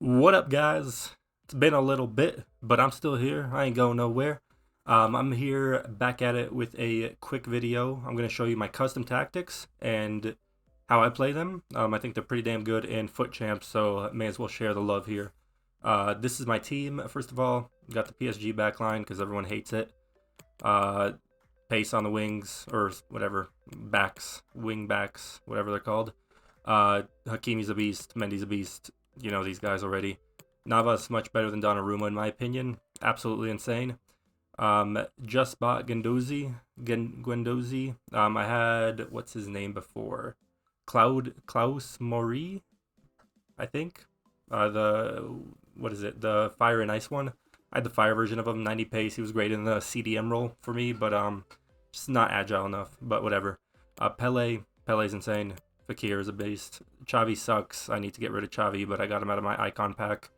What up, guys? It's been a little bit, but I'm still here. I ain't going nowhere. I'm here back at it with a quick video. I'm going to show you my custom tactics and how I play them. I think they're pretty damn good in Foot Champs, so may as well share the love here. This is my team. First of all, got the PSG backline because everyone hates it. Uh, Pace on the wings, or whatever, backs, wing backs, whatever they're called. Hakimi's a beast, Mendy's a beast. You know these guys already. Navas much better than Donnarumma in my opinion. Absolutely insane. Just bought Guendouzi. I had what's his name before? Klaus Mori, I think. The what is it? The fire and ice one. I had the fire version of him, 90 pace. He was great in the CDM role for me, but just not agile enough. But whatever. Pele's insane. Fakir is a beast. Xavi sucks. I need to get rid of Xavi, but I got him out of my icon pack,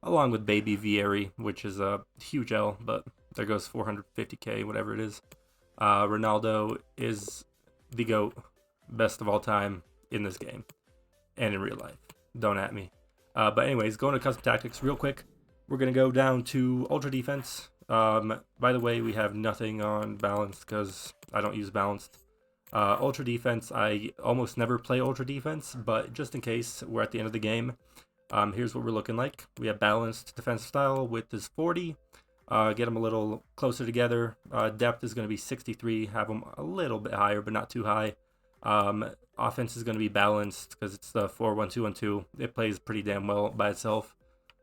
along with Baby Vieri, which is a huge L, but there goes 450k, whatever it is. Ronaldo is the GOAT, best of all time in this game, and in real life. Don't at me. But anyways, going to custom tactics real quick. We're going to go down to Ultra Defense. By the way, we have nothing on Balanced because I don't use Balanced. Ultra Defense, I almost never play Ultra Defense, but just in case we're at the end of the game, here's what we're looking like. We have Balanced Defensive Style, width is 40, get them a little closer together. Depth is going to be 63, have them a little bit higher, but not too high. Offense is going to be balanced because it's the 4-1-2-1-2. It plays pretty damn well by itself.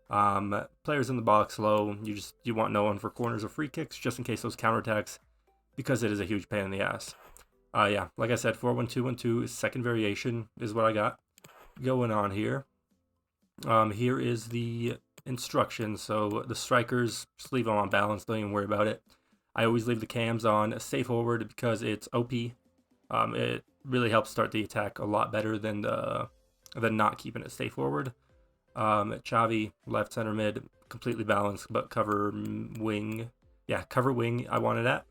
Players in the box low, you want no one for corners or free kicks, just in case those counterattacks, because it is a huge pain in the ass. Yeah, like I said, 4-1-2-1-2 second variation is what I got going on here. Here is the instructions. So the strikers, just leave them on balance. Don't even worry about it. I always leave the cams on stay forward because it's OP. It really helps start the attack a lot better than not keeping it stay forward. Xavi, left center mid, completely balanced, but cover wing. Yeah, cover wing I wanted at.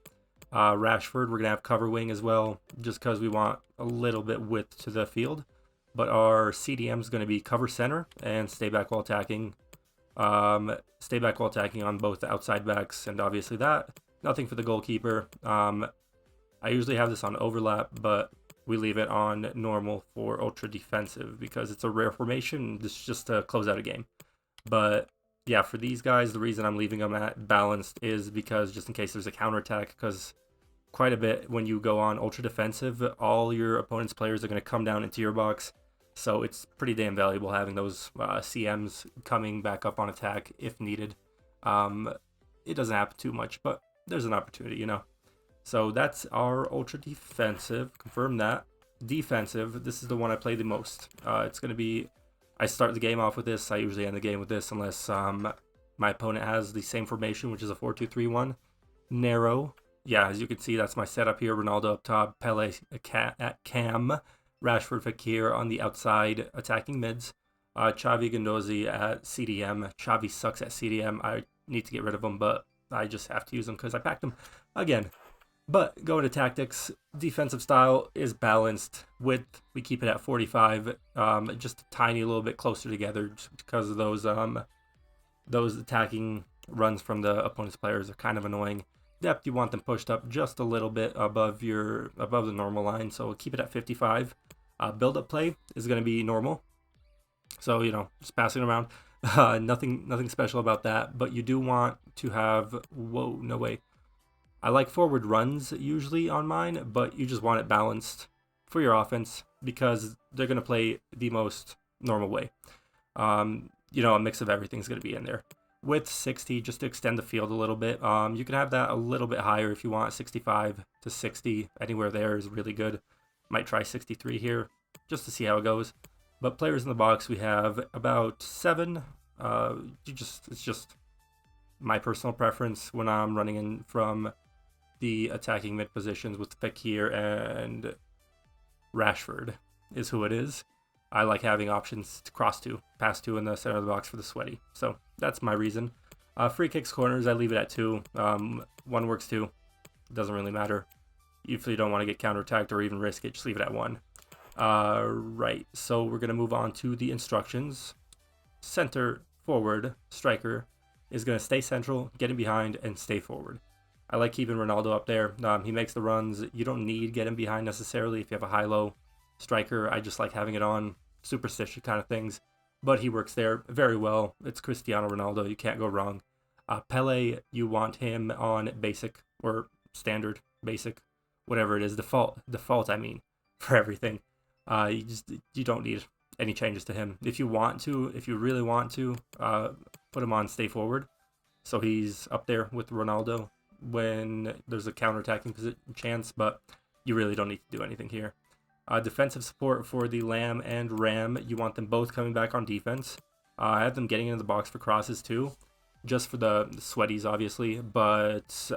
Rashford, we're going to have cover wing as well, just because we want a little bit width to the field. But our CDM is going to be cover center and stay back while attacking. Stay back while attacking on both the outside backs, and obviously that. Nothing for the goalkeeper. I usually have this on overlap, but we leave it on normal for ultra defensive because it's a rare formation. This is just to close out a game. But yeah, for these guys, the reason I'm leaving them at balanced is because just in case there's a counterattack, because quite a bit when you go on ultra defensive, all your opponent's players are going to come down into your box. So it's pretty damn valuable having those CMs coming back up on attack if needed. It doesn't happen too much, but there's an opportunity, you know. So that's our ultra defensive. Confirm that. Defensive, this is the one I play the most. It's going to be, I start the game off with this. I usually end the game with this unless my opponent has the same formation, which is a 4-2-3-1. Narrow. Yeah, as you can see, that's my setup here. Ronaldo up top, Pele at cam, Rashford, Fakir on the outside attacking mids. Xavi, Guendouzi at CDM. Xavi sucks at CDM. I need to get rid of him, but I just have to use him because I packed him again. But going to tactics, defensive style is balanced. Width, we keep it at 45, just a tiny little bit closer together just because of those attacking runs from the opponent's players are kind of annoying. Depth, you want them pushed up just a little bit above the normal line, so we'll keep it at 55. Build-up play is going to be normal, so you know, just passing around. Nothing special about that, but you do want to have, whoa, no way. I like forward runs usually on mine, but you just want it balanced for your offense because they're going to play the most normal way. You know, a mix of everything's going to be in there. Width 60, just to extend the field a little bit. You can have that a little bit higher if you want. 65 to 60, anywhere there is really good. Might try 63 here just to see how it goes. But players in the box, we have about 7. It's just my personal preference when I'm running in from the attacking mid positions with Fakir and Rashford is who it is. I like having options to cross to, pass to in the center of the box for the sweaty. So that's my reason. Free kicks, corners, I leave it at 2. One works too. Doesn't really matter. If you don't want to get counterattacked or even risk it, just leave it at 1. Right, so we're going to move on to the instructions. Center forward striker is going to stay central, get in behind, and stay forward. I like keeping Ronaldo up there. He makes the runs. You don't need get him behind necessarily if you have a high-low striker. I just like having it on superstition kind of things. But he works there very well. It's Cristiano Ronaldo. You can't go wrong. Pele, you want him on basic or standard, basic, whatever it is, default, I mean, for everything. You don't need any changes to him. If you really want to, put him on stay forward. So he's up there with Ronaldo when there's a counterattacking chance, but you really don't need to do anything here. Defensive support for the Lamb and Ram, you want them both coming back on defense. I have them getting into the box for crosses too, just for the sweaties, obviously, but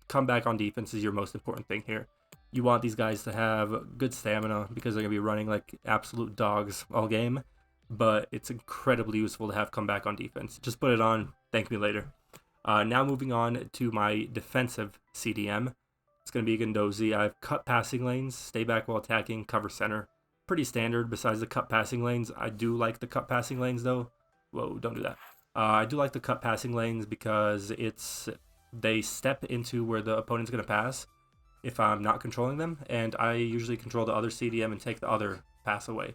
come back on defense is your most important thing here. You want these guys to have good stamina because they're going to be running like absolute dogs all game, but it's incredibly useful to have come back on defense. Just put it on, thank me later. Now moving on to my defensive CDM. It's going to be Guendouzi. I have cut passing lanes, stay back while attacking, cover center. Pretty standard besides the cut passing lanes. I do like the cut passing lanes though. Whoa, don't do that. I do like the cut passing lanes because they step into where the opponent's going to pass if I'm not controlling them, and I usually control the other CDM and take the other pass away.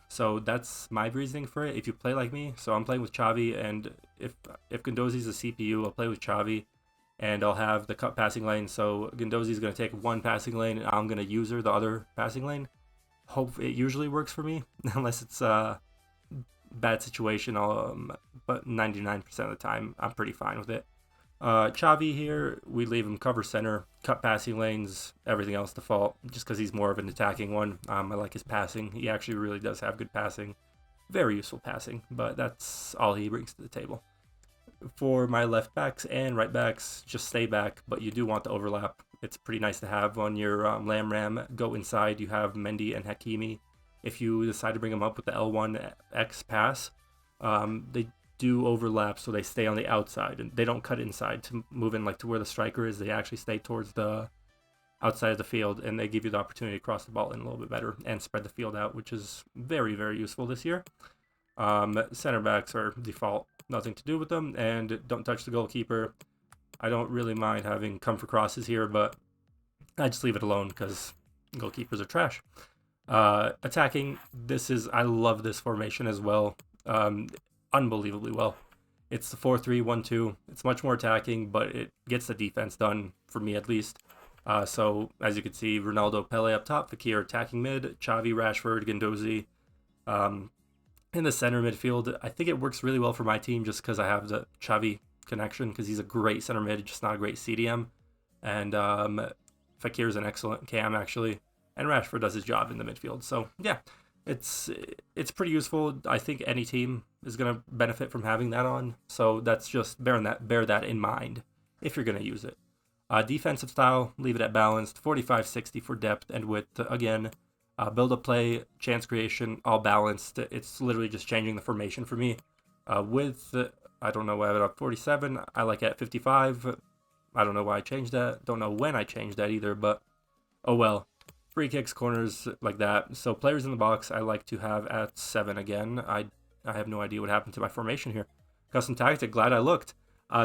So that's my reasoning for it. If you play like me, so I'm playing with Xavi, and if Guendouzi's a CPU, I'll play with Xavi, and I'll have the cut passing lane. So Guendouzi's going to take one passing lane, and I'm going to user the other passing lane. Hope it usually works for me, unless it's a bad situation. But 99% of the time, I'm pretty fine with it. Xavi here, we leave him cover center, cut passing lanes, everything else default, just because he's more of an attacking one. I like his passing. He actually really does have good passing. Very useful passing, but that's all he brings to the table. For my left backs and right backs, just stay back, but you do want the overlap. It's pretty nice to have on your Lamb Ram. Go inside, you have Mendy and Hakimi. If you decide to bring them up with the L1X pass, they do overlap, so they stay on the outside and they don't cut inside to move in like to where the striker is. They actually stay towards the outside of the field, and they give you the opportunity to cross the ball in a little bit better and spread the field out, which is very, very useful this year. Center backs are default, nothing to do with them, and don't touch the goalkeeper. I don't really mind having come for crosses here, but I just leave it alone because goalkeepers are trash. Attacking, I love this formation as well. Unbelievably well. It's the 4-3-1-2. It's much more attacking, but it gets the defense done, for me at least. So, as you can see, Ronaldo, Pele up top, Fekir attacking mid, Xavi, Rashford, Guendouzi in the center midfield. I think it works really well for my team just because I have the Xavi connection, because he's a great center mid, just not a great CDM. And Fekir's an excellent cam, actually. And Rashford does his job in the midfield. So, yeah. It's pretty useful. I think any team is going to benefit from having that on. So that's just bear that in mind if you're going to use it. Defensive style, leave it at balanced. 45-60 for depth and width. Again, build up play, chance creation, all balanced. It's literally just changing the formation for me. Width, I don't know why I have it up 47. I like it at 55. I don't know why I changed that. Don't know when I changed that either, but oh well. Free kicks, corners, like that. So players in the box, I like to have at 7 again. I have no idea what happened to my formation here. Custom tactic, glad I looked.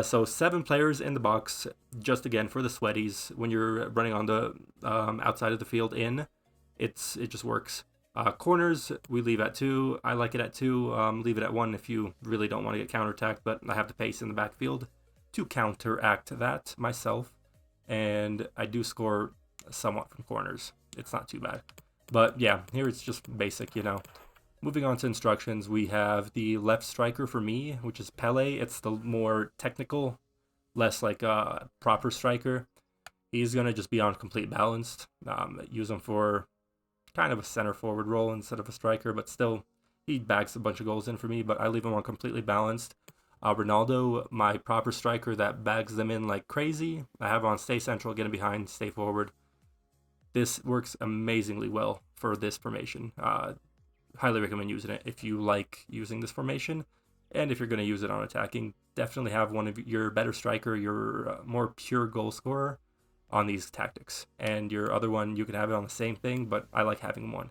So 7 players in the box, just again for the sweaties. When you're running on the outside of the field it just works. Corners, we leave at 2. I like it at 2. Leave it at 1 if you really don't want to get counterattacked, but I have the pace in the backfield to counteract that myself. And I do score somewhat from corners. It's not too bad. But yeah, here it's just basic, Moving on to instructions, we have the left striker for me, which is Pele. It's the more technical, less like a proper striker. He's going to just be on complete balanced. Use him for kind of a center forward role instead of a striker, but still, he bags a bunch of goals in for me, but I leave him on completely balanced. Ronaldo, my proper striker that bags them in like crazy. I have on stay central, get him behind, stay forward. This works amazingly well for this formation. Highly recommend using it if you like using this formation. And if you're going to use it on attacking, definitely have one of your better striker, your more pure goal scorer on these tactics. And your other one, you can have it on the same thing, but I like having one.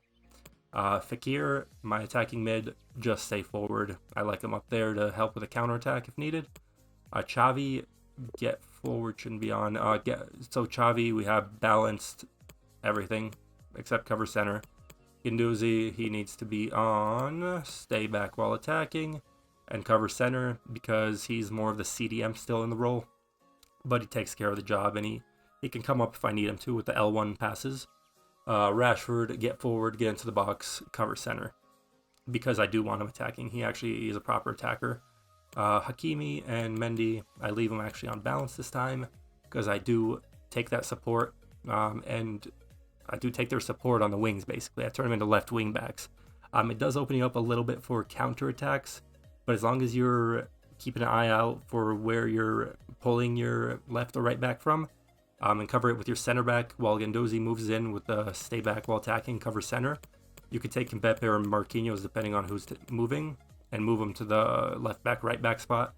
Fakir, my attacking mid, just stay forward. I like him up there to help with a counterattack if needed. Xavi, get forward, shouldn't be on. So Xavi, we have balanced everything except cover center. Guendouzi, he needs to be on, stay back while attacking, and cover center because he's more of the CDM still in the role. But he takes care of the job, and he can come up if I need him to with the L1 passes. Rashford, get forward, get into the box, cover center. Because I do want him attacking. He actually is a proper attacker. Hakimi and Mendy, I leave them actually on balance this time because I do take that support, and I do take their support on the wings, basically. I turn them into left wing backs. It does open you up a little bit for counterattacks, but as long as you're keeping an eye out for where you're pulling your left or right back from, and cover it with your center back while Guendouzi moves in with the stay back while attacking, cover center. You could take Mbappe or Marquinhos, depending on who's moving, and move them to the left back, right back spot,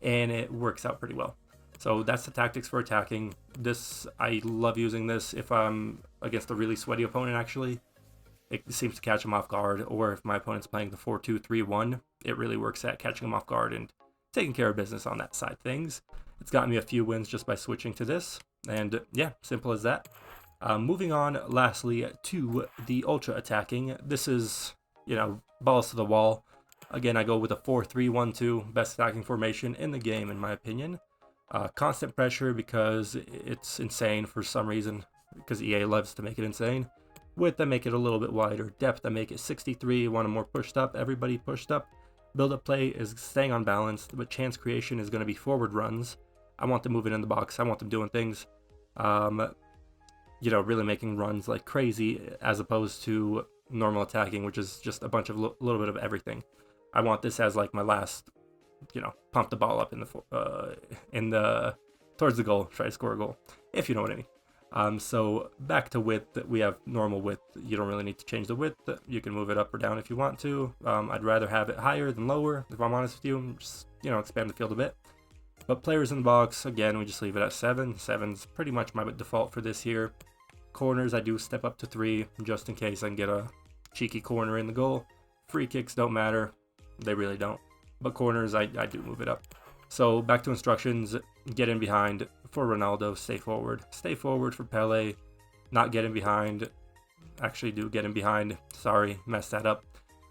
and it works out pretty well. So that's the tactics for attacking. This, I love using this if I'm against a really sweaty opponent, actually. It seems to catch them off guard, or if my opponent's playing the 4-2-3-1, it really works at catching them off guard and taking care of business on that side of things. It's gotten me a few wins just by switching to this, and yeah, simple as that. Moving on, lastly, to the ultra attacking. This is, balls to the wall. Again, I go with a 4-3-1-2, best attacking formation in the game, in my opinion. Constant pressure because it's insane for some reason, because EA loves to make it insane. Width, I make it a little bit wider. Depth, I make it 63, want them more pushed up, everybody pushed up. Build-up play is staying on balance, but chance creation is going to be forward runs. I want them moving in the box. I want them doing things. Really making runs like crazy, as opposed to normal attacking, which is just a bunch of little bit of everything. I want this as like my last, pump the ball up towards the goal, try to score a goal, if you know what I mean. So back to width, we have normal width. You don't really need to change the width. You can move it up or down if you want to. I'd rather have it higher than lower, if I'm honest with you. Just, expand the field a bit. But players in the box, again, we just leave it at 7. 7's pretty much my default for this here. Corners, I do step up to 3, just in case I can get a cheeky corner in the goal. Free kicks don't matter. They really don't. But corners, I do move it up. So back to instructions. Get in behind for Ronaldo. Stay forward. Stay forward for Pele. Not get in behind. Actually do get in behind. Sorry, messed that up.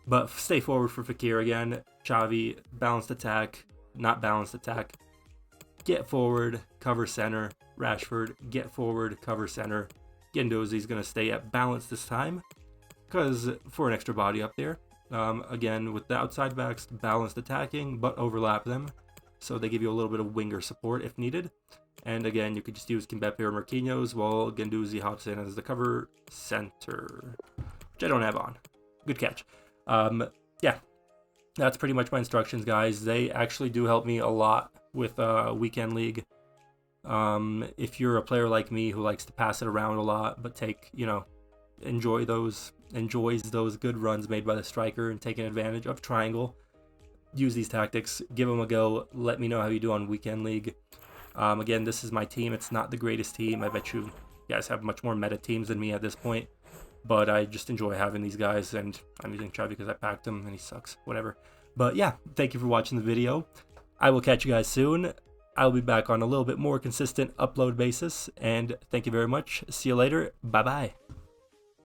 But stay forward for Fakir again. Xavi, balanced attack. Not balanced attack. Get forward, cover center. Rashford, get forward, cover center. Guendouzi's going to stay at balance this time, because for an extra body up there. Again, with the outside backs, balanced attacking, but overlap them, so they give you a little bit of winger support if needed. And again, you could just use Mbappe or Marquinhos while Guendouzi hops in as the cover center, which I don't have on. Good catch. Yeah, that's pretty much my instructions, guys. They actually do help me a lot with Weekend League. If you're a player like me who likes to pass it around a lot, but enjoys those good runs made by the striker and taking advantage of triangle, use these tactics, give them a go. Let me know how you do on Weekend League. Again, this is my team. It's not the greatest team. I bet you guys have much more meta teams than me at this point, but I just enjoy having these guys, and I'm using Xavi because I packed him and he sucks, whatever. But yeah, thank you for watching the video. I will catch you guys soon. I'll be back on a little bit more consistent upload basis, and thank you very much. See you later. Bye-bye.